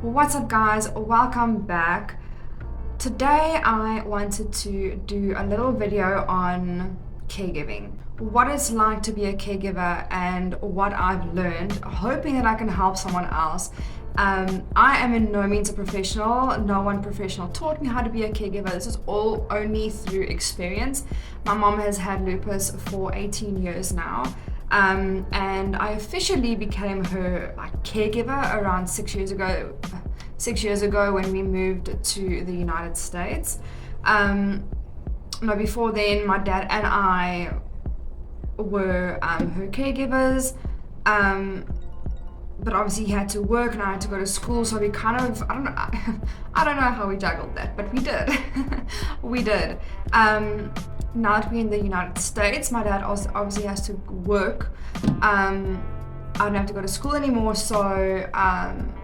What's up, guys? Welcome back. Today I wanted to do a little video on caregiving, what it's like to be a caregiver and what I've learned, hoping that I can help someone else. I am in no means a professional. No one professional taught me how to be a caregiver. This is all only through experience. My mom has had lupus for 18 years now. And I officially became her caregiver around 6 years ago. 6 years ago when we moved to the United States. No, before then, my dad and I were her caregivers. But obviously he had to work and I had to go to school, so we kind of, I don't know how we juggled that, but we did. We did. Now that we're in the United States, my dad also obviously has to work. I don't have to go to school anymore, so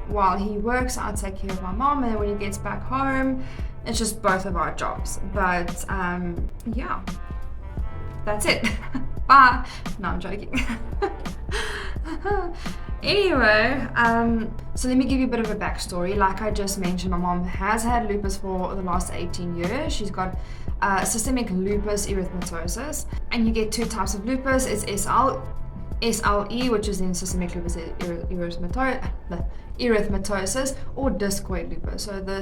while he works, I take care of my mom, and then when he gets back home, it's just both of our jobs. But yeah, that's it. Bye. No, I'm joking. Anyway, so let me give you a bit of a backstory. Like I just mentioned, my mom has had lupus for the last 18 years. She's got systemic lupus erythematosus, and you get two types of lupus. It's SLE, which is in systemic lupus erythematosus, or discoid lupus. So the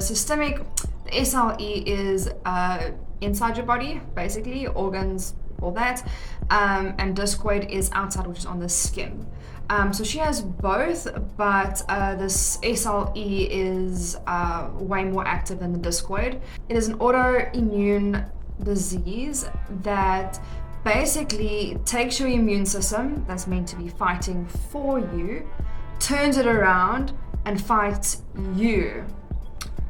SLE is inside your body, basically, organs, all that, and discoid is outside, which is on the skin. So she has both, but this SLE is way more active than the discoid. It is an autoimmune disease that basically takes your immune system that's meant to be fighting for you, turns it around and fights you.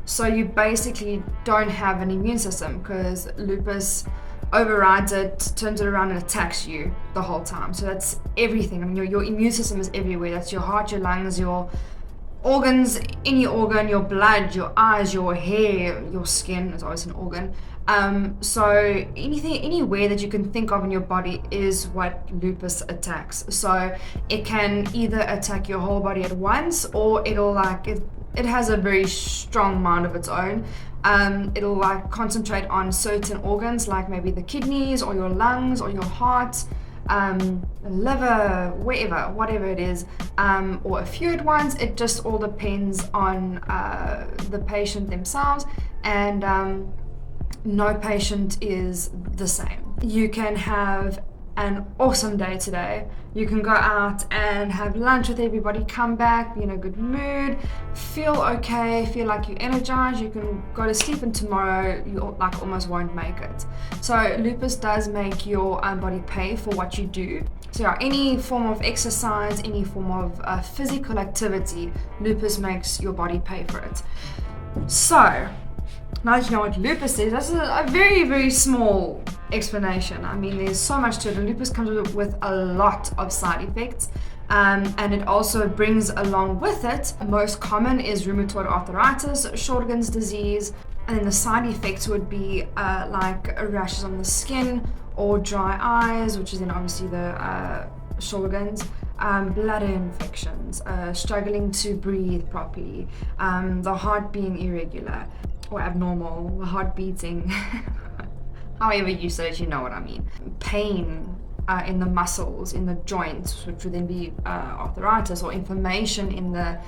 So you basically don't have an immune system because lupus overrides it, turns it around and attacks you the whole time. So that's everything. I mean, your immune system is everywhere. That's your heart, your lungs, your organs, any organ, your blood, your eyes, your hair, your skin is always an organ. So anything, anywhere that you can think of in your body is what lupus attacks. So it can either attack your whole body at once, or it has a very strong mind of its own. It'll concentrate on certain organs, like maybe the kidneys or your lungs or your heart, liver, whatever it is, or a few at once. It just all depends on the patient themselves, and no patient is the same. You can have an awesome day today. You can go out and have lunch with everybody, come back, be in a good mood, feel okay, feel like you're energized. You can go to sleep, and tomorrow you almost won't make it. So lupus does make your body pay for what you do. So yeah, any form of exercise, any form of physical activity, lupus makes your body pay for it. So now that you know what lupus is, that's a very, very small explanation. I mean, there's so much to it. Lupus comes with a lot of side effects, and it also brings along with it, most common is rheumatoid arthritis, Sjogren's disease, and then the side effects would be like rashes on the skin or dry eyes, which is then obviously the Sjogren's, bladder infections, struggling to breathe properly, the heart being irregular or abnormal, the heart beating, however you say it, you know what I mean. Pain in the muscles, in the joints, which would then be arthritis, or inflammation in the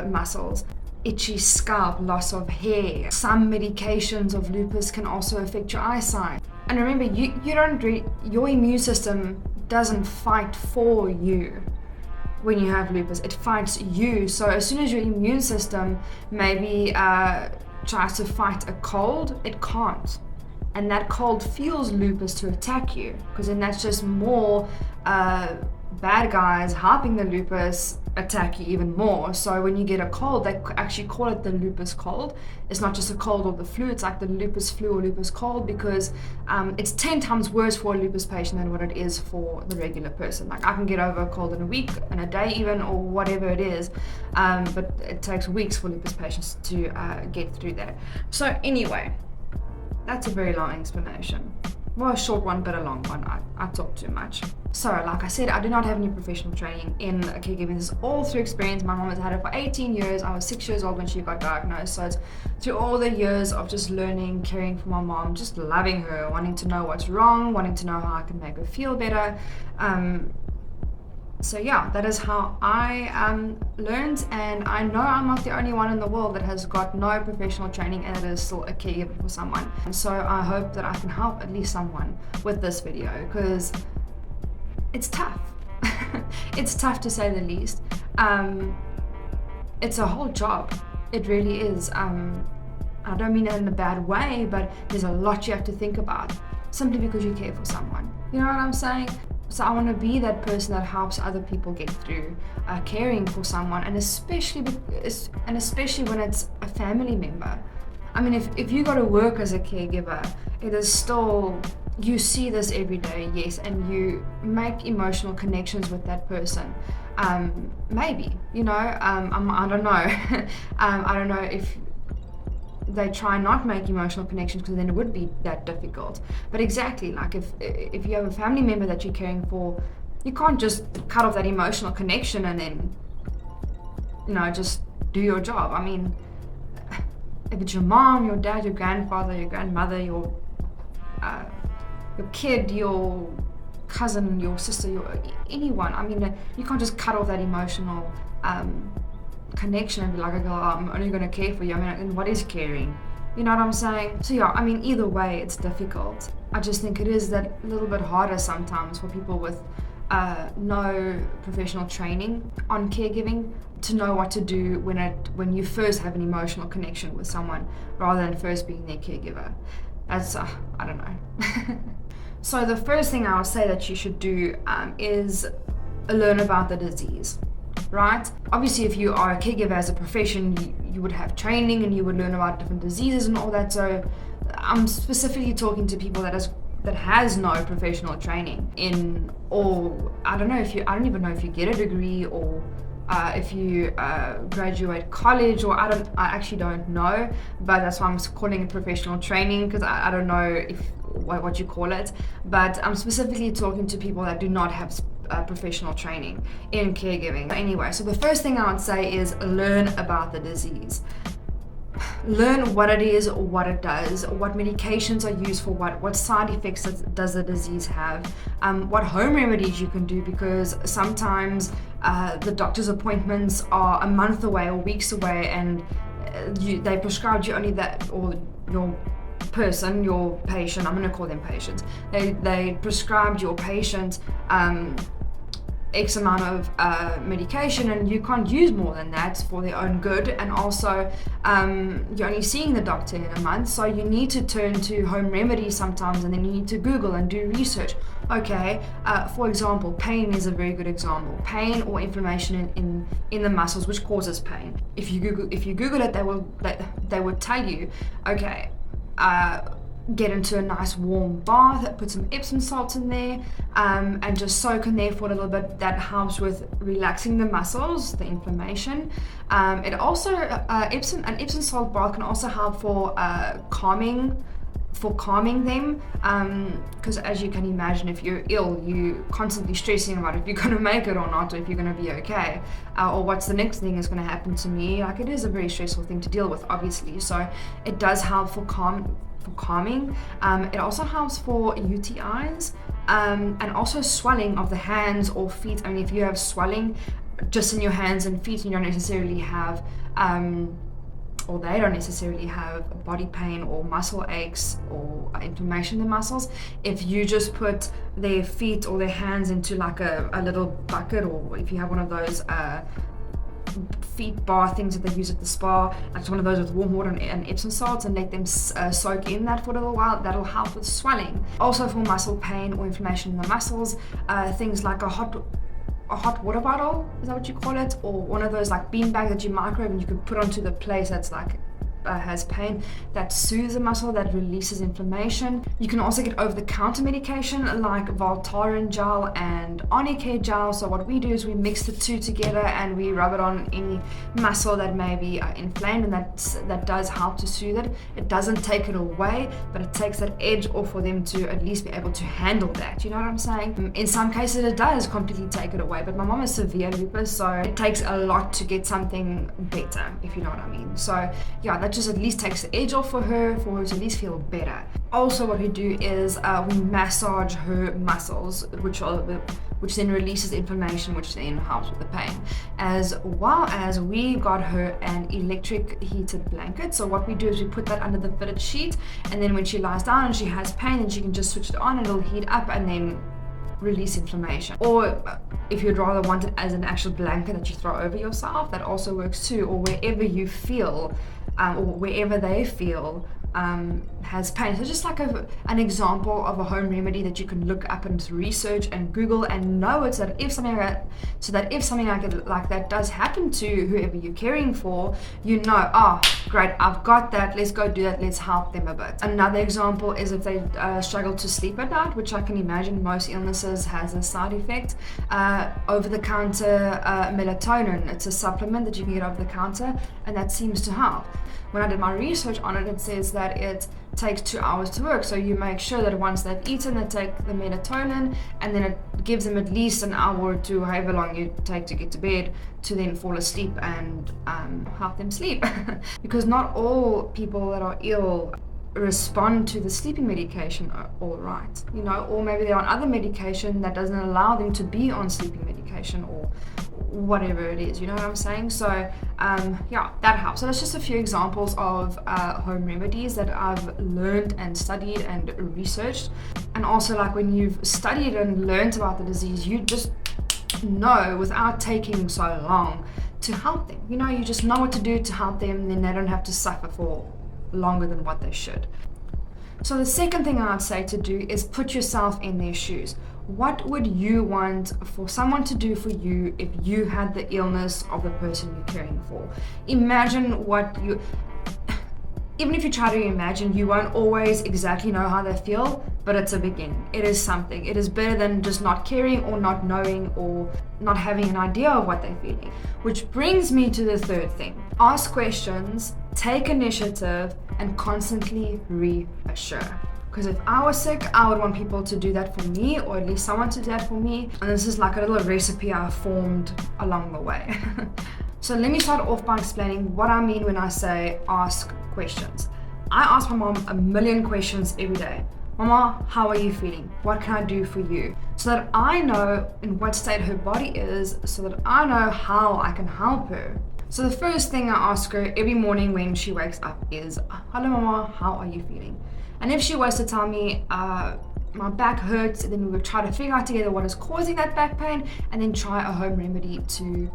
muscles, itchy scalp, loss of hair. Some medications of lupus can also affect your eyesight. And remember, your immune system doesn't fight for you. When you have lupus, it fights you. So as soon as your immune system maybe tries to fight a cold, it can't. And that cold fuels lupus to attack you, because then that's just more bad guys helping the lupus attack you even more. So when you get a cold, they actually call it the lupus cold. It's not just a cold or the flu, it's like the lupus flu or lupus cold, because it's 10 times worse for a lupus patient than what it is for the regular person. Like I can get over a cold in a week, in a day even, or whatever it is, but it takes weeks for lupus patients to get through that. So anyway, that's a very long explanation. Well, a short one, but a long one. I talk too much. So, like I said, I do not have any professional training in caregiving. This is all through experience. My mom has had it for 18 years. I was 6 years old when she got diagnosed. So it's through all the years of just learning, caring for my mom, just loving her, wanting to know what's wrong, wanting to know how I can make her feel better. So yeah, that is how I learned, and I know I'm not the only one in the world that has got no professional training and that is still a caregiver for someone. And so I hope that I can help at least someone with this video, because it's tough. It's tough to say the least. It's a whole job. It really is. I don't mean it in a bad way, but there's a lot you have to think about simply because you care for someone. You know what I'm saying? So I want to be that person that helps other people get through caring for someone, and especially when it's a family member. I mean, if you go to work as a caregiver, it is still, you see this every day, yes, and you make emotional connections with that person. Maybe, you know, I don't know. I don't know if they try not make emotional connections, because then it would be that difficult. But exactly, like if you have a family member that you're caring for, you can't just cut off that emotional connection and then, you know, just do your job. I mean, if it's your mom, your dad, your grandfather, your grandmother, your kid, your cousin, your sister, anyone, I mean, you can't just cut off that emotional connection and be like, oh, I'm only going to care for you. I mean, and what is caring? You know what I'm saying? So yeah, I mean, either way, it's difficult. I just think it is that little bit harder sometimes for people with no professional training on caregiving to know what to do when you first have an emotional connection with someone, rather than first being their caregiver. That's I don't know. So the first thing I would say that you should do is learn about the disease, right? Obviously, if you are a caregiver as a profession, you would have training and you would learn about different diseases and all that. So I'm specifically talking to people that has no professional training in all. I don't even know if you get a degree or if you graduate college, or I actually don't know, but that's why I'm calling it professional training, because I don't know what you call it. But I'm specifically talking to people that do not have professional training in caregiving. Anyway, so the first thing I would say is learn about the disease. Learn what it is, what it does, what medications are used for what side effects does the disease have, what home remedies you can do, because sometimes the doctor's appointments are a month away or weeks away, and they prescribed you only that, or your patient, I'm going to call them patients, they prescribed your patient X amount of medication, and you can't use more than that for their own good. And also you're only seeing the doctor in a month, so you need to turn to home remedies sometimes, and then you need to Google and do research. Okay, for example, pain is a very good example. Pain or inflammation in the muscles, which causes pain. If you Google it, they will tell you, okay, get into a nice warm bath, put some Epsom salts in there, and just soak in there for a little bit. That helps with relaxing the muscles, the inflammation. It also an Epsom salt bath can also help for calming them, because as you can imagine, if you're ill, you constantly stressing about if you're going to make it or not, or if you're going to be okay, or what's the next thing is going to happen to me. Like, it is a very stressful thing to deal with, obviously, so it does help for calming. It also helps for UTIs, and also swelling of the hands or feet. I mean, if you have swelling just in your hands and feet, and you don't necessarily have or they don't necessarily have body pain or muscle aches or inflammation in the muscles, if you just put their feet or their hands into like a little bucket, or if you have one of those feet bar things that they use at the spa, like one of those with warm water and Epsom salts, and let them soak in that for a little while, that'll help with swelling. Also for muscle pain or inflammation in the muscles, things like a hot water bottle, is that what you call it? Or one of those like bean bags that you microwave and you can put onto the place that's like has pain, that soothes the muscle, that releases inflammation. You can also get over-the-counter medication like Voltaren gel and Onicare gel. So what we do is we mix the two together and we rub it on any muscle that may be inflamed, and that does help to soothe it. It doesn't take it away, but it takes that edge off for them to at least be able to handle that. You know what I'm saying? In some cases it does completely take it away, but my mom has severe lupus, so it takes a lot to get something better, if you know what I mean. So yeah, that just at least takes the edge off for her to at least feel better. Also what we do is we massage her muscles, which then releases inflammation, which then helps with the pain. As well as we got her an electric heated blanket. So what we do is we put that under the fitted sheet, and then when she lies down and she has pain, then she can just switch it on and it'll heat up and then release inflammation. Or if you'd rather want it as an actual blanket that you throw over yourself, that also works too. Or wherever you feel, or wherever they feel has pain. So just like an example of a home remedy that you can look up and research and Google and know it, so that if something like that does happen to whoever you're caring for, you know, oh great, I've got that, let's go do that, let's help them a bit. Another example is if they struggle to sleep at night, which I can imagine most illnesses has a side effect. Over-the-counter melatonin, it's a supplement that you can get over the counter, and that seems to help. When I did my research on it, it says that it takes 2 hours to work. So you make sure that once they've eaten, they take the melatonin, and then it gives them at least an hour or two, however long you take to get to bed, to then fall asleep and help them sleep. Because not all people that are ill respond to the sleeping medication all right, you know, or maybe they're on other medication that doesn't allow them to be on sleeping medication, or whatever it is, you know what I'm saying? So yeah, that helps. So that's just a few examples of home remedies that I've learned and studied and researched. And also, like, when you've studied and learned about the disease, you just know without taking so long to help them. You know, you just know what to do to help them, and then they don't have to suffer for longer than what they should. So the second thing I'd say to do is put yourself in their shoes. What would you want for someone to do for you if you had the illness of the person you're caring for? Imagine even if you try to imagine, you won't always exactly know how they feel, but it's a beginning. It is something. It is better than just not caring or not knowing or not having an idea of what they're feeling. Which brings me to the third thing. Ask questions, take initiative, and constantly reassure. Because if I was sick, I would want people to do that for me, or at least someone to do that for me. And this is like a little recipe I formed along the way. So let me start off by explaining what I mean when I say ask questions. I ask my mom a million questions every day. Mama, how are you feeling? What can I do for you? So that I know in what state her body is, so that I know how I can help her. So the first thing I ask her every morning when she wakes up is, hello mama, how are you feeling? And if she was to tell me my back hurts, then we would try to figure out together what is causing that back pain, and then try a home remedy to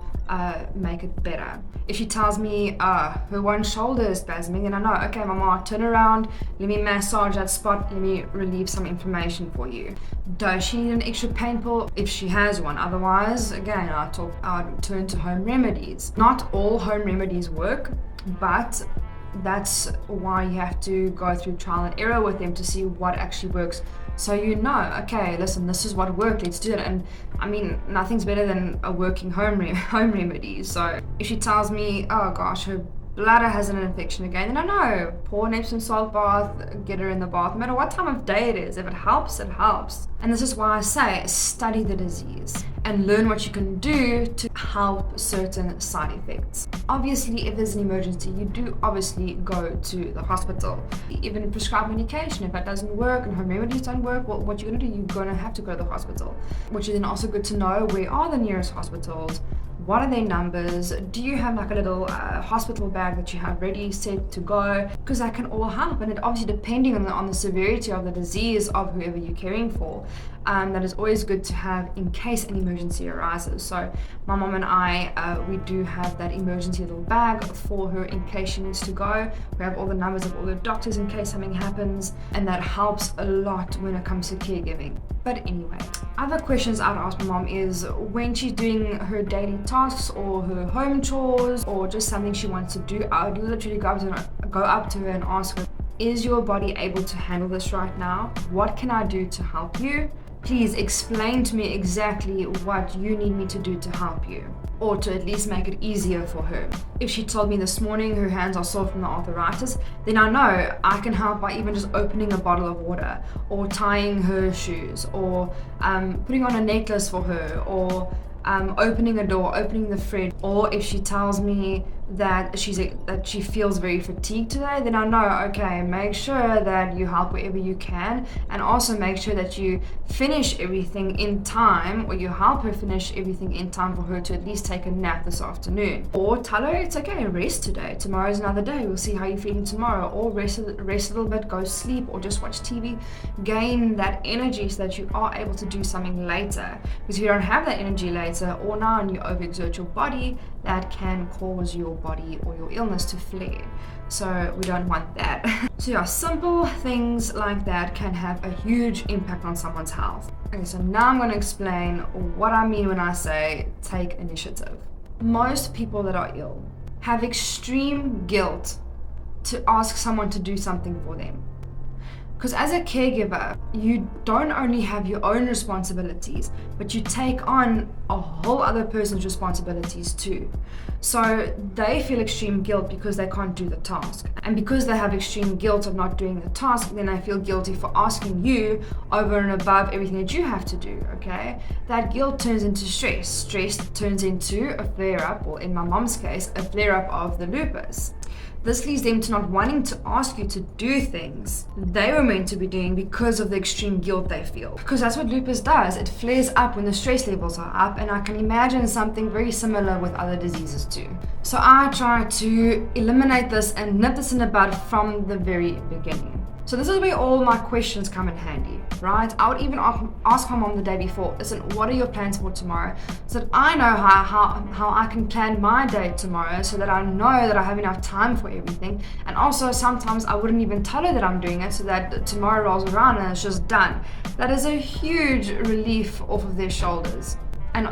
make it better. If she tells me her one shoulder is spasming, then I know, okay mama, turn around, let me massage that spot, let me relieve some inflammation for you. Does she need an extra pain pill? If she has one. Otherwise, again, I'd turn to home remedies. Not all home remedies work, but that's why you have to go through trial and error with them to see what actually works. So you know, okay, listen, this is what worked, let's do it. And I mean, nothing's better than a working home remedy. So if she tells me, oh gosh, her bladder has an infection again, then I know, pour an Epsom salt bath, get her in the bath, no matter what time of day it is. If it helps, it helps. And this is why I say, study the disease and learn what you can do to help certain side effects. Obviously, if there's an emergency, you do obviously go to the hospital. Even prescribed medication, if that doesn't work and home remedies don't work, well, what you're gonna do, you're gonna have to go to the hospital. Which is then also good to know, where are the nearest hospitals? What are their numbers? Do you have like a little hospital bag that you have ready, set to go? Because that can all help, and it obviously depending on the severity of the disease of whoever you're caring for. That is always good to have in case an emergency arises. So my mom and I, we do have that emergency little bag for her in case she needs to go. We have all the numbers of all the doctors in case something happens, and that helps a lot when it comes to caregiving. But anyway, other questions I'd ask my mom is when she's doing her daily tasks or her home chores or just something she wants to do, I would literally go go up to her and ask her, is your body able to handle this right now? What can I do to help you? Please explain to me exactly what you need me to do to help you, or to at least make it easier for her. If she told me this morning her hands are sore from the arthritis, then I know I can help by even just opening a bottle of water, or tying her shoes, or putting on a necklace for her, or opening a door, opening the fridge. Or if she tells me that she feels very fatigued today, then I know, okay, make sure that you help wherever you can, and also make sure that you finish everything in time, or you help her finish everything in time for her to at least take a nap this afternoon. Or tell her it's okay, rest today, tomorrow's another day, we'll see how you're feeling tomorrow. Or rest a little bit, go sleep, or just watch TV. Gain that energy so that you are able to do something later, because if you don't have that energy later or now and you overexert your body, that can cause your body or your illness to flare. So we don't want that. So yeah, simple things like that can have a huge impact on someone's health. Okay, so now I'm going to explain what I mean when I say take initiative. Most people that are ill have extreme guilt to ask someone to do something for them. Because as a caregiver, you don't only have your own responsibilities, but you take on a whole other person's responsibilities too. So they feel extreme guilt because they can't do the task. And because they have extreme guilt of not doing the task, then they feel guilty for asking you over and above everything that you have to do, okay? That guilt turns into stress. Stress turns into a flare-up, or in my mom's case, a flare-up of the lupus. This leads them to not wanting to ask you to do things they were meant to be doing because of the extreme guilt they feel. Because that's what lupus does. It flares up when the stress levels are up, and I can imagine something very similar with other diseases too. So I try to eliminate this and nip this in the bud from the very beginning. So this is where all my questions come in handy, right? I would even ask my mom the day before, listen, what are your plans for tomorrow? So that I know how I can plan my day tomorrow, so that I know that I have enough time for everything. And also sometimes I wouldn't even tell her that I'm doing it, so that tomorrow rolls around and it's just done. That is a huge relief off of their shoulders. And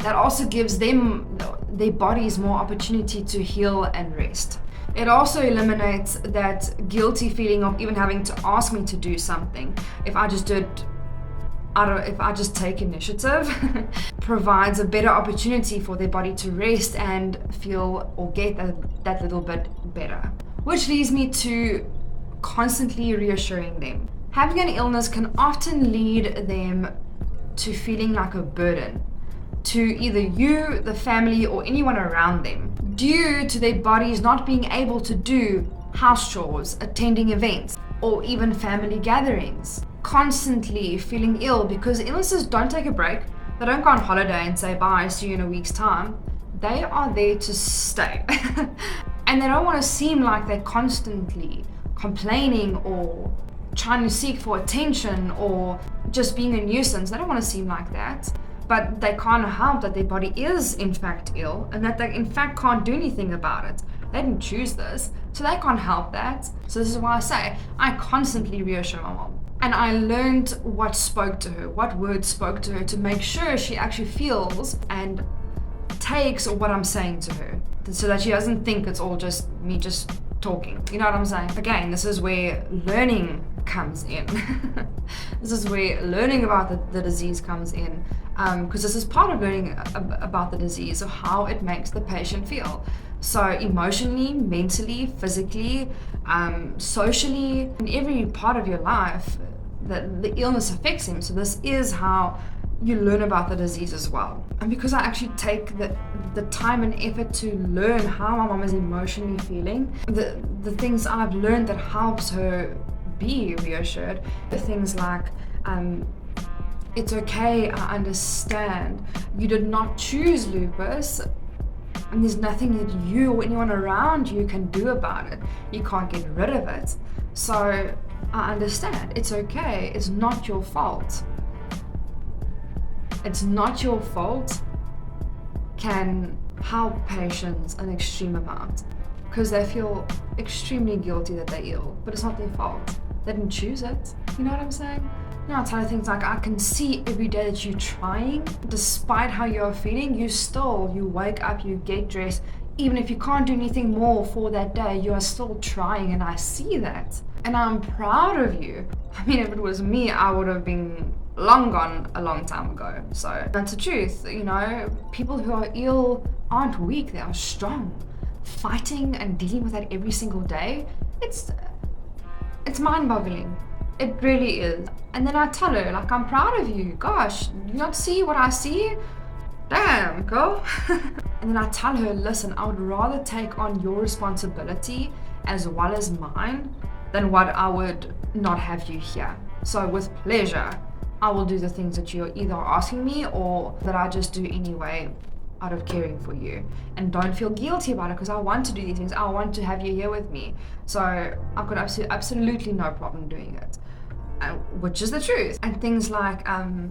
that also gives them, their bodies, more opportunity to heal and rest. It also eliminates that guilty feeling of even having to ask me to do something. If I just take initiative, provides a better opportunity for their body to rest and feel or get that little bit better. Which leads me to constantly reassuring them. Having an illness can often lead them to feeling like a burden to either you, the family, or anyone around them, due to their bodies not being able to do house chores, attending events, or even family gatherings. Constantly feeling ill, because illnesses don't take a break. They don't go on holiday and say bye, see you in a week's time. They are there to stay. And they don't want to seem like they're constantly complaining or trying to seek for attention or just being a nuisance. They don't want to seem like that. But they can't help that their body is in fact ill, and that they in fact can't do anything about it. They didn't choose this, so they can't help that. So this is why I say I constantly reassure my mom. And I learned what spoke to her, what words spoke to her, to make sure she actually feels and takes what I'm saying to her, so that she doesn't think it's all just me just talking. You know what I'm saying? Again, this is where learning comes in. This is where learning about the disease comes in, because this is part of learning about the disease, of how it makes the patient feel. So emotionally, mentally, physically, socially, in every part of your life, the illness affects him. So this is how you learn about the disease as well. And because I actually take the time and effort to learn how my mom is emotionally feeling, the things I've learned that helps her be reassured, the things like, it's okay, I understand, you did not choose lupus, and there's nothing that you or anyone around you can do about it. You can't get rid of it. So I understand, it's okay, it's not your fault. It's not your fault can help patients an extreme amount, because they feel extremely guilty that they're ill, but it's not their fault. They didn't choose it. You know what I'm saying? You know, I tell you things like, I can see every day that you're trying, despite how you're feeling, you wake up, you get dressed, even if you can't do anything more for that day, you are still trying, and I see that. And I'm proud of you. I mean, if it was me, I would have been long gone a long time ago. So that's the truth, you know. People who are ill aren't weak, they are strong. Fighting and dealing with that every single day, it's mind-boggling. It really is. And then I tell her, like, I'm proud of you. Gosh, you not see what I see? Damn, girl. And then I tell her, listen, I would rather take on your responsibility as well as mine than what I would not have you here. So with pleasure, I will do the things that you're either asking me or that I just do anyway out of caring for you. And don't feel guilty about it, because I want to do these things. I want to have you here with me. So I've got absolutely no problem doing it. Which is the truth. And things like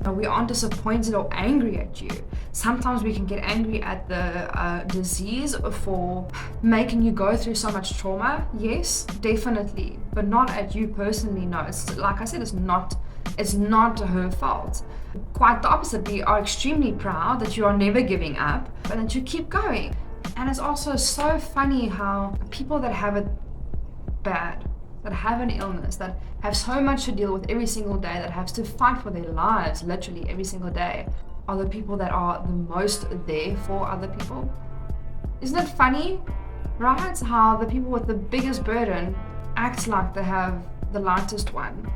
we aren't disappointed or angry at you. Sometimes we can get angry at the disease for making you go through so much trauma. Yes, definitely, but not at you personally. No, it's like I said, it's not her fault. Quite the opposite. We are extremely proud that you are never giving up and that you keep going. And it's also so funny how people that have it bad, that have an illness, that have so much to deal with every single day, that have to fight for their lives literally every single day, are the people that are the most there for other people. Isn't it funny, right? How the people with the biggest burden act like they have the lightest one,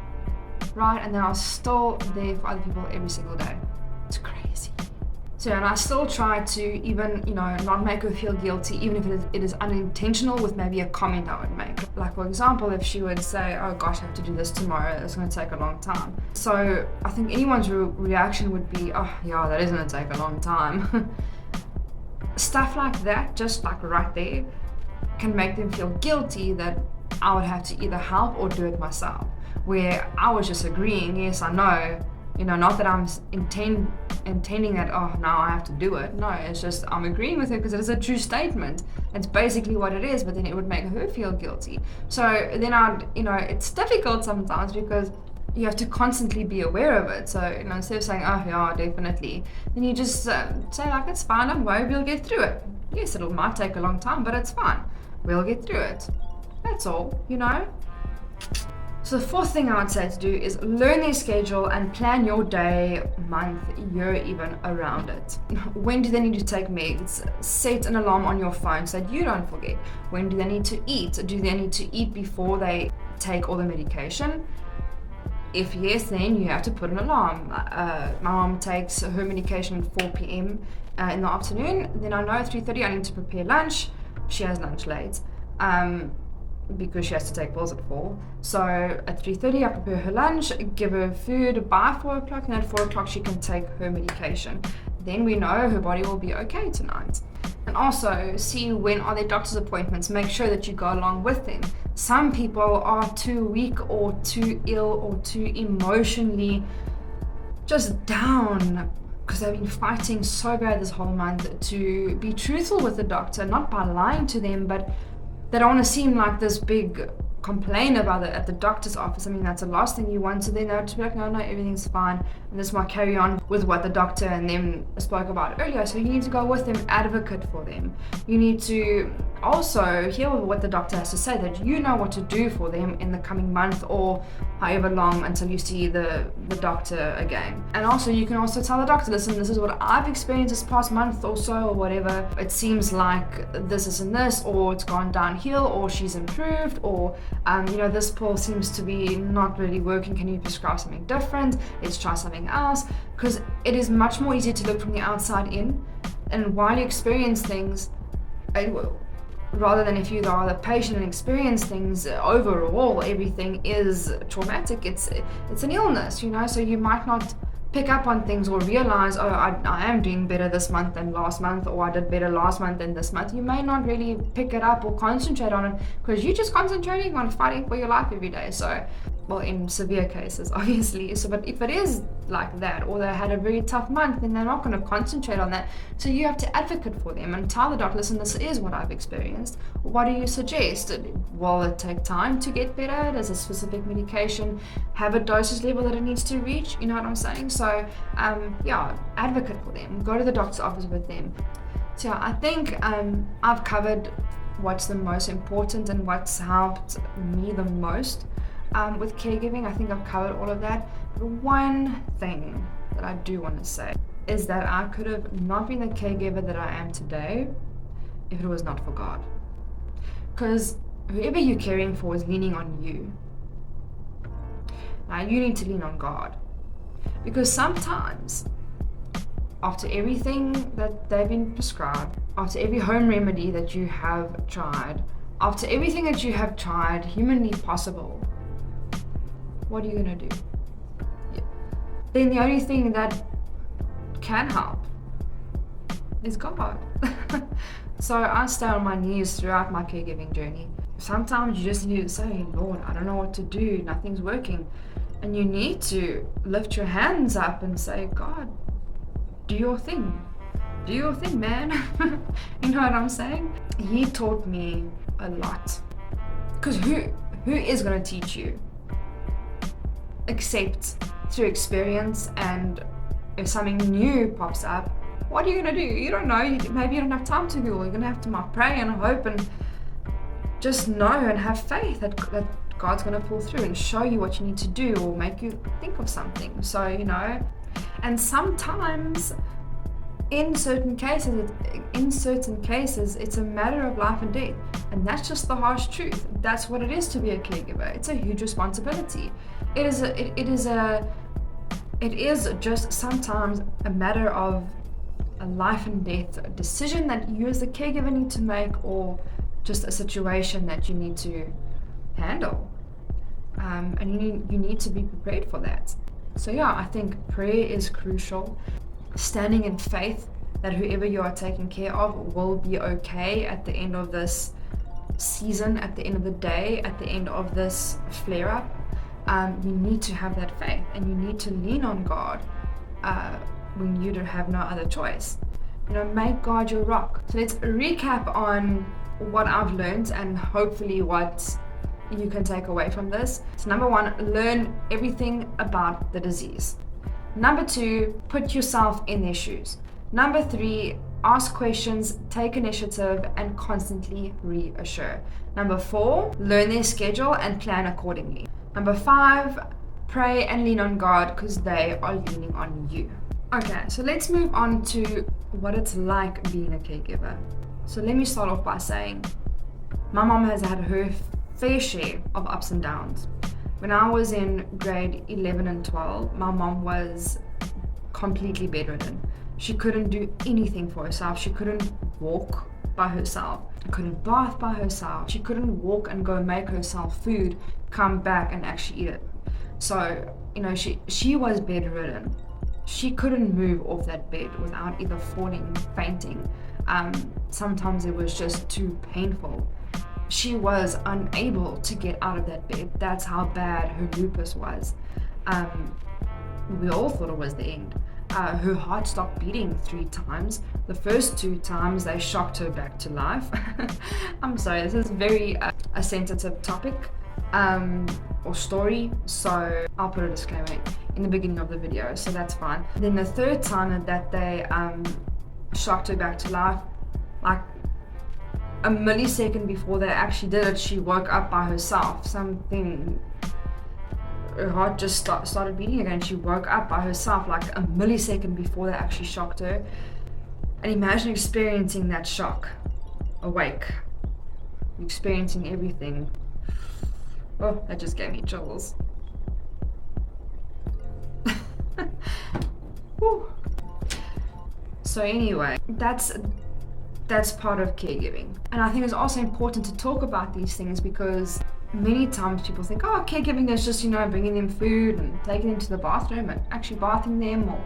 right? And they are still there for other people every single day. It's crazy. So, and I still try to even, not make her feel guilty, even if it is unintentional, with maybe a comment I would make. Like, for example, if she would say, oh gosh, I have to do this tomorrow, it's going to take a long time. So I think anyone's reaction would be, oh yeah, that is going to take a long time. Stuff like that, just like right there, can make them feel guilty that I would have to either help or do it myself. Where I was just agreeing, yes, I know, not that I'm intending that, oh, now I have to do it. No, it's just I'm agreeing with her because it is a true statement. It's basically what it is, but then it would make her feel guilty. So then it's difficult sometimes because you have to constantly be aware of it. So, instead of saying, oh, yeah, definitely, then you just say, like, it's fine, don't worry, we'll get through it. Yes, might take a long time, but it's fine. We'll get through it. That's all, So the fourth thing I would say to do is learn their schedule and plan your day, month, year even around it. When do they need to take meds? Set an alarm on your phone so that you don't forget. When do they need to eat? Do they need to eat before they take all the medication? If yes, then you have to put an alarm. My mom takes her medication at 4 p.m. In the afternoon. Then I know at 3:30 I need to prepare lunch. She has lunch late. Because she has to take pills at 4. So at 3:30 I prepare her lunch, give her food by 4 o'clock, and at 4 o'clock she can take her medication. Then we know her body will be okay tonight. And also see when are their doctor's appointments. Make sure that you go along with them. Some people are too weak or too ill or too emotionally just down because they've been fighting so bad this whole month to be truthful with the doctor, not by lying to them, but they don't want to seem like this big complain about it at the doctor's office. I mean, that's the last thing you want. So then they'll just be like, no, everything's fine. And this might carry on with what the doctor and them spoke about earlier. So you need to go with them, advocate for them. You need to also hear what the doctor has to say, that you know what to do for them in the coming month or however long until you see the doctor again. And also you can also tell the doctor, listen, this is what I've experienced this past month or so or whatever. It seems like this and this, or it's gone downhill, or she's improved, or this pill seems to be not really working. Can you prescribe something different? Let's try something else. Because it is much more easier to look from the outside in. And while you experience things, rather than if you are the patient and experience things, overall everything is traumatic. It's an illness, so you might not pick up on things or realize, oh, I am doing better this month than last month, or I did better last month than this month. You may not really pick it up or concentrate on it because you're just concentrating on fighting for your life every day. So, well, in severe cases, obviously. So, but if it is like that, or they had a very tough month, then they're not going to concentrate on that. So you have to advocate for them and tell the doctor, listen, this is what I've experienced. What do you suggest? Will it take time to get better? Does a specific medication have a dosage level that it needs to reach? You know what I'm saying? So, advocate for them. Go to the doctor's office with them. So yeah, I think I've covered what's the most important and what's helped me the most with caregiving. I think I've covered all of that. But one thing that I do want to say is that I could have not been the caregiver that I am today if it was not for God. Because whoever you're caring for is leaning on you. Now you need to lean on God. Because sometimes, after everything that they've been prescribed, after every home remedy that you have tried, after everything that you have tried humanly possible, what are you going to do? Then the only thing that can help is God. So I stay on my knees throughout my caregiving journey. Sometimes you just need to say, Lord, I don't know what to do, nothing's working. And you need to lift your hands up and say, God, do your thing. Do your thing, man. You know what I'm saying? He taught me a lot. Because who is going to teach you? Except through experience, and if something new pops up, what are you going to do? You don't know. Maybe you don't have time to Google. You're going to have to pray and hope and just know and have faith that God's going to pull through and show you what you need to do or make you think of something. So, and sometimes in certain cases, it's a matter of life and death. And that's just the harsh truth. That's what it is to be a caregiver. It's a huge responsibility. It is just sometimes a matter of a life and death decision that you as the caregiver need to make, or just a situation that you need to handle. And you need to be prepared for that. So yeah, I think prayer is crucial. Standing in faith that whoever you are taking care of will be okay at the end of this season, at the end of the day, at the end of this flare-up. You need to have that faith, and you need to lean on God when you don't have no other choice. Make God your rock. So let's recap on what I've learned and hopefully what you can take away from this. So number 1, learn everything about the disease. Number 2, put yourself in their shoes. Number 3, ask questions, take initiative, and constantly reassure. Number 4, learn their schedule and plan accordingly. Number 5, pray and lean on God because they are leaning on you. Okay, so let's move on to what it's like being a caregiver. So let me start off by saying my mom has had her fair share of ups and downs. When I was in grade 11 and 12, my mom was completely bedridden. She couldn't do anything for herself. She couldn't walk by herself. She couldn't bath by herself. She couldn't walk and go make herself food, come back and actually eat it. So, she was bedridden. She couldn't move off that bed without either falling, fainting. Sometimes it was just too painful. She was unable to get out of that bed. That's how bad her lupus was. We all thought it was the end. Her heart stopped beating 3 times. The first 2 times they shocked her back to life. I'm sorry, this is very a sensitive topic or story, so I'll put a disclaimer in the beginning of the video, so that's fine. Then the 3rd time that they shocked her back to life, like a millisecond before they actually did it, she woke up by herself. Her heart just started beating again. She woke up by herself like a millisecond before they actually shocked her. And imagine experiencing that shock, awake, experiencing everything. Oh, that just gave me chills. So anyway, that's part of caregiving. And I think it's also important to talk about these things because many times people think, oh, caregiving is just, bringing them food and taking them to the bathroom and actually bathing them, or,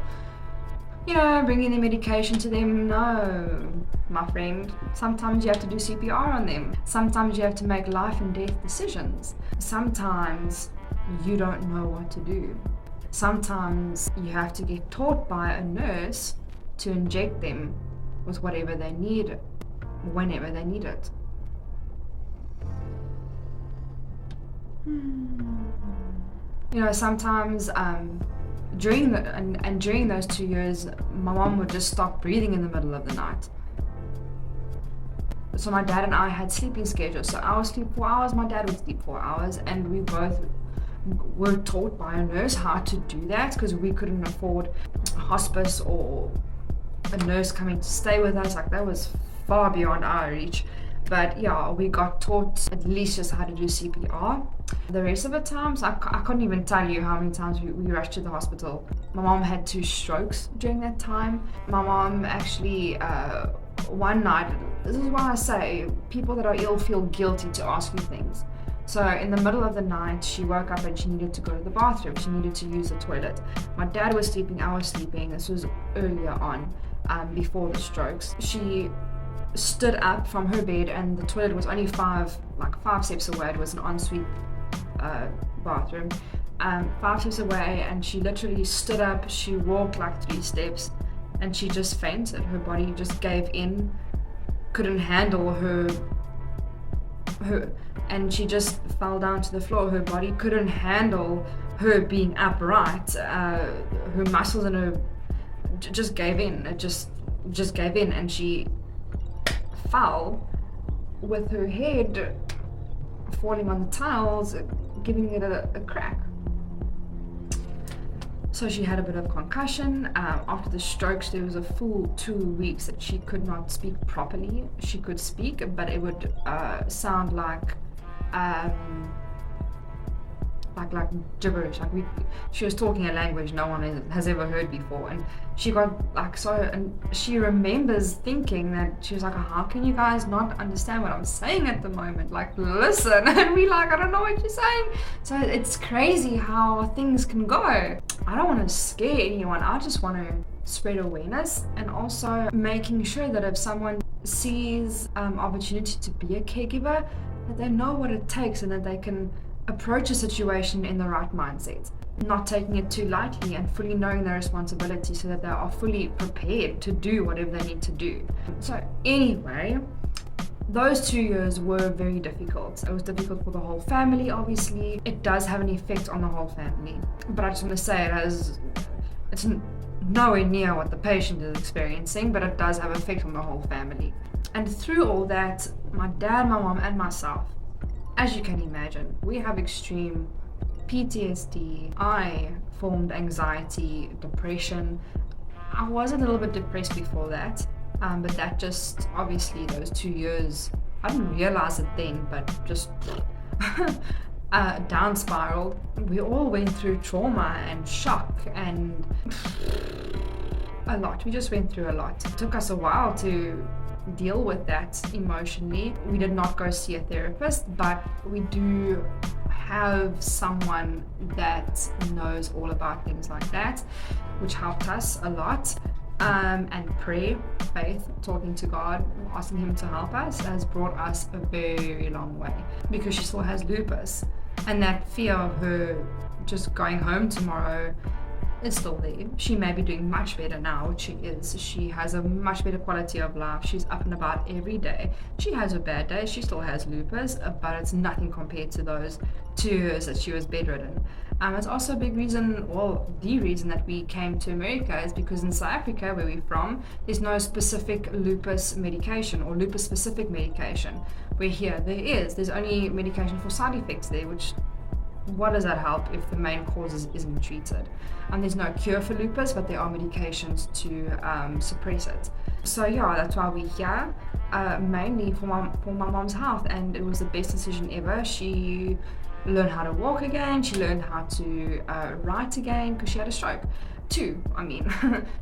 bringing their medication to them. No, my friend. Sometimes you have to do CPR on them. Sometimes you have to make life and death decisions. Sometimes you don't know what to do. Sometimes you have to get taught by a nurse to inject them with whatever they need, whenever they need it. Sometimes during those 2 years, my mom would just stop breathing in the middle of the night. So my dad and I had sleeping schedules. So I would sleep 4 hours, my dad would sleep 4 hours, and we both were taught by a nurse how to do that because we couldn't afford a hospice or a nurse coming to stay with us. Like, that was far beyond our reach. But yeah, we got taught at least just how to do CPR. The rest of the times, I couldn't even tell you how many times we rushed to the hospital. My mom had 2 strokes during that time. My mom actually, one night, this is why I say people that are ill feel guilty to ask you things. So in the middle of the night, she woke up and she needed to go to the bathroom. She needed to use the toilet. My dad was sleeping, I was sleeping. This was earlier on, before the strokes. She stood up from her bed, and the toilet was only 5 steps away. It was an ensuite bathroom, 5 steps away, and she literally stood up. She walked like 3 steps, and she just fainted. Her body just gave in, couldn't handle her, and she just fell down to the floor. Her body couldn't handle her being upright. Her muscles and her just gave in. It just gave in, and she fell with her head falling on the tiles, giving it a crack. So she had a bit of concussion. After the strokes, there was a full 2 weeks that she could not speak properly. She could speak, but it would sound like gibberish. She was talking a language no one has ever heard before, and she got and she remembers thinking that she was like, how can you guys not understand what I'm saying at the moment? Like, listen. And we I don't know what you're saying. So it's crazy how things can go. I don't want to scare anyone. I just want to spread awareness, and also making sure that if someone sees opportunity to be a caregiver, that they know what it takes and that they can approach a situation in the right mindset, not taking it too lightly, and fully knowing their responsibility so that they are fully prepared to do whatever they need to do. So anyway, those 2 years were very difficult. It was difficult for the whole family, obviously. It does have an effect on the whole family, but I just want to say it's nowhere near what the patient is experiencing, but it does have an effect on the whole family. And through all that, my dad, my mom, and myself, as you can imagine, we have extreme PTSD. I formed anxiety, depression. I was a little bit depressed before that, but that just, obviously, those 2 years, I didn't realize it then, but just down spiraled. We all went through trauma and shock and a lot. We just went through a lot. It took us a while to deal with that emotionally. We did not go see a therapist, but we do have someone that knows all about things like that, which helped us a lot. And prayer, faith, talking to God, asking Him to help us has brought us a very long way, because she still has lupus, and that fear of her just going home tomorrow is still there. She may be doing much better now, which she is. She has a much better quality of life. She's up and about every day. She has her bad days. She still has lupus, but it's nothing compared to those 2 years that she was bedridden. It's also a big reason, well, the reason that we came to America is because in South Africa, where we're from, there's no specific lupus medication or lupus specific medication. Where here there is. There's only medication for side effects there, which, what does that help if the main cause isn't treated? And there's no cure for lupus, but there are medications to suppress it. So yeah, that's why we're here, mainly for my mom's health, and it was the best decision ever. She learned how to walk again. She learned how to write again because she had a stroke too.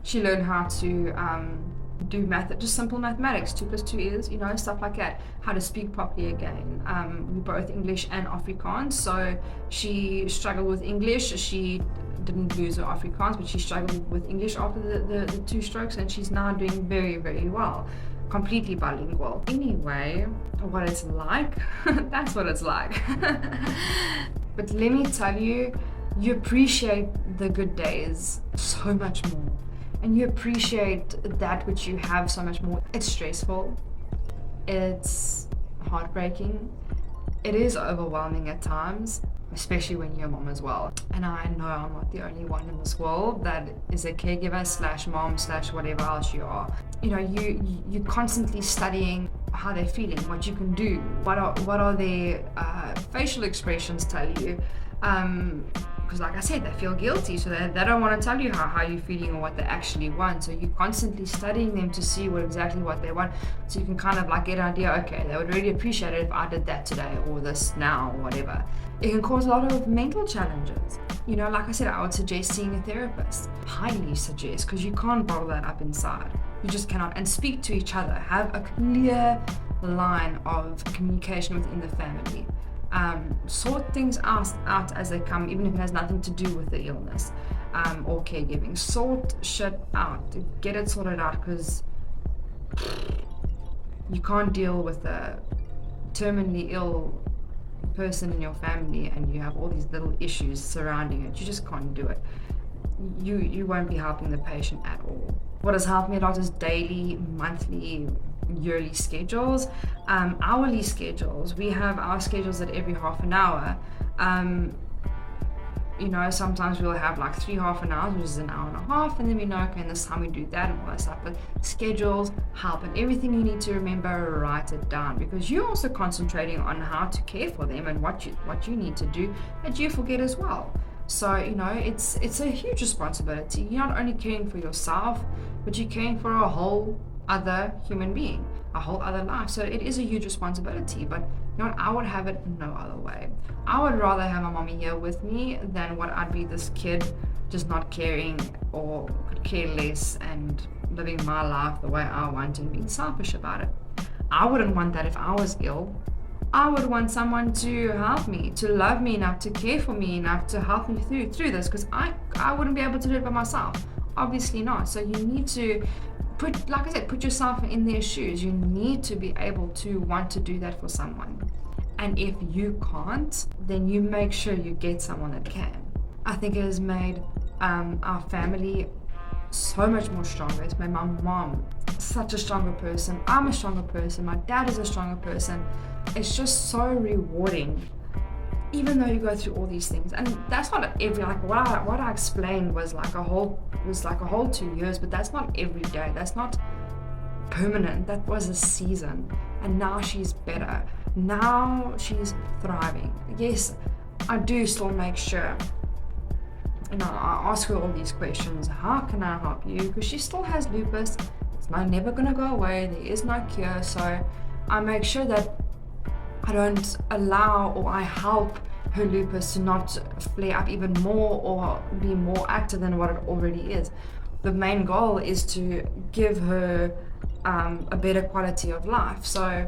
She learned how to do math, just simple mathematics, 2 + 2 is, stuff like that. How to speak properly again. We're both English and Afrikaans, so she struggled with English. She didn't lose her Afrikaans, but she struggled with English after the 2 strokes, and she's now doing very, very well. Completely bilingual. Anyway, what it's like, that's what it's like. But let me tell you, you appreciate the good days so much more. And you appreciate that which you have so much more. It's stressful. It's heartbreaking. It is overwhelming at times, especially when you're a mom as well. And I know I'm not the only one in this world that is a caregiver / mom / whatever else you are. You're constantly studying how they're feeling, what you can do, what are their facial expressions tell you. Because like I said, they feel guilty, so they don't want to tell you how you're feeling or what they actually want. So you're constantly studying them to see exactly what they want, so you can kind of like get an idea, okay, they would really appreciate it if I did that today or this now or whatever. It can cause a lot of mental challenges. You know, like I said, I would suggest seeing a therapist. Highly suggest, because you can't bottle that up inside. You just cannot. And speak to each other. Have a clear line of communication within the family. Sort things out as they come, even if it has nothing to do with the illness or caregiving. Sort shit out. Get it sorted out, because you can't deal with a terminally ill person in your family and you have all these little issues surrounding it. You just can't do it. You won't be helping the patient at all. What has helped me a lot is daily, monthly, yearly schedules, hourly schedules. We have our schedules at every half an hour. You know, sometimes we'll have like 3 half an hours, which is an hour and a half, and then we know, okay, and this time we do that and all that stuff. But schedules help, and everything you need to remember, write it down, because you're also concentrating on how to care for them and what you need to do that you forget as well. So, you know, it's a huge responsibility. You're not only caring for yourself, but you're caring for a whole other human being, a whole other life. So it is a huge responsibility, but you know what, I would have it no other way. I would rather have my mommy here with me than what I'd be this kid just not caring or could care less and living my life the way I want and being selfish about it. I wouldn't want that if I was ill. I would want someone to help me, to love me enough, to care for me enough, to help me through this, because I wouldn't be able to do it by myself. Obviously not. So you need to put yourself in their shoes. You need to be able to want to do that for someone. And if you can't, then you make sure you get someone that can. I think it has made our family so much more stronger. It's made my mom such a stronger person. I'm a stronger person. My dad is a stronger person. It's just so rewarding, even though you go through all these things. And that's not every, like what I explained was like a whole 2 years, but that's not every day. That's not permanent. That was a season. And now she's better. Now she's thriving. Yes, I do still make sure, you know, I ask her all these questions. How can I help you? Because she still has lupus. It's never going to go away. There is no cure. So I make sure that I don't allow, or I help her lupus to not flare up even more or be more active than what it already is. The main goal is to give her a better quality of life. So,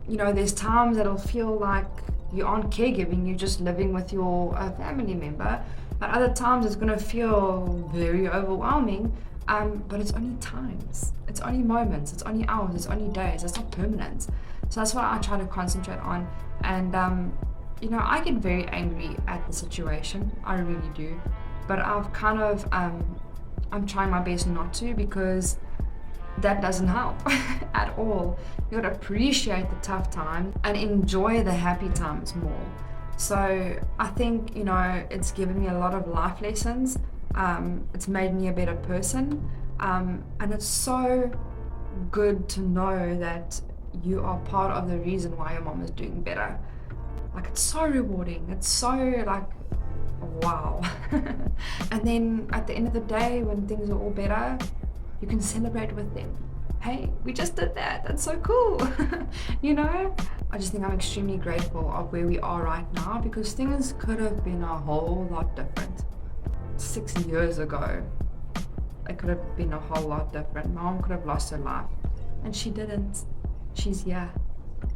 you know, there's times that'll feel like you aren't caregiving, you're just living with your family member. But other times it's going to feel very overwhelming. But it's only times, it's only moments, it's only hours, it's only days. It's not permanent. So that's what I try to concentrate on. And you know, I get very angry at the situation, I really do, but I've kind of I'm trying my best not to, because that doesn't help at all. You gotta appreciate the tough times and enjoy the happy times more. So I think, you know, it's given me a lot of life lessons. It's made me a better person, and it's so good to know that you are part of the reason why your mom is doing better. Like, it's so rewarding. It's so like, wow. And then at the end of the day, when things are all better, you can celebrate with them. Hey, we just did that. That's so cool. You know, I just think I'm extremely grateful of where we are right now, because things could have been a whole lot different. 6 years ago, it could have been a whole lot different. Mom could have lost her life, and she didn't. She's here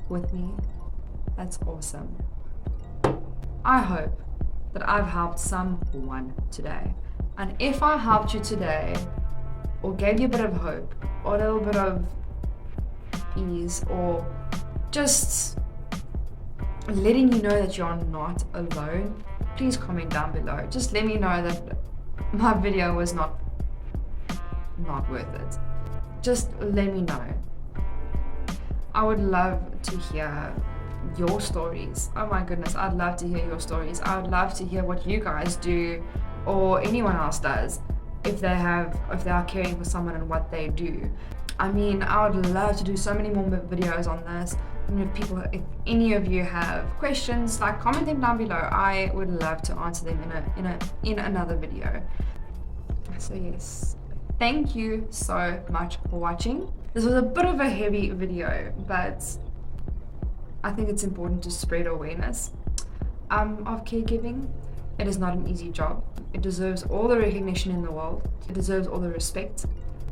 with me. That's awesome. I hope that I've helped someone today. And if I helped you today, or gave you a bit of hope, or a little bit of ease, or just letting you know that you're not alone, please comment down below. Just let me know that my video was not worth it. Just let me know. I would love to hear your stories. Oh my goodness, I'd love to hear your stories. I would love to hear what you guys do, or anyone else does, if they are caring for someone and what they do. I mean, I would love to do so many more videos on this. And if any of you have questions, like, comment them down below. I would love to answer them in another video. So yes, thank you so much for watching. This was a bit of a heavy video, but I think it's important to spread awareness of caregiving. It is not an easy job. It deserves all the recognition in the world. It deserves all the respect.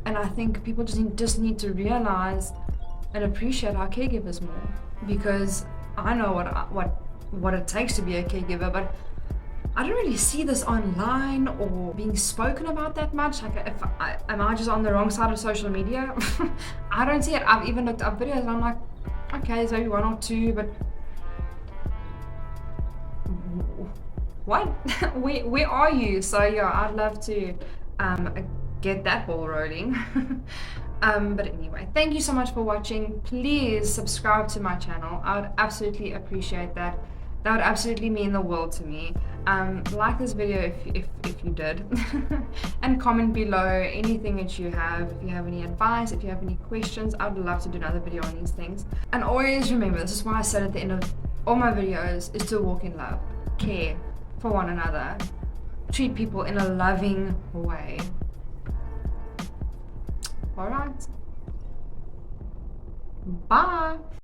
And I think people just need to realize and appreciate our caregivers more, because I know what it takes to be a caregiver, but I don't really see this online or being spoken about that much. Like, am I just on the wrong side of social media? I don't see it. I've even looked up videos and I'm like, okay, there's maybe one or two, but what? where are you? So yeah, I'd love to get that ball rolling. But anyway, thank you so much for watching. Please subscribe to my channel. I would absolutely appreciate that. That would absolutely mean the world to me. Like this video if you did. And comment below anything that you have. If you have any advice, if you have any questions, I would love to do another video on these things. And always remember, this is why I said at the end of all my videos, is to walk in love, care for one another, treat people in a loving way. All right. Bye.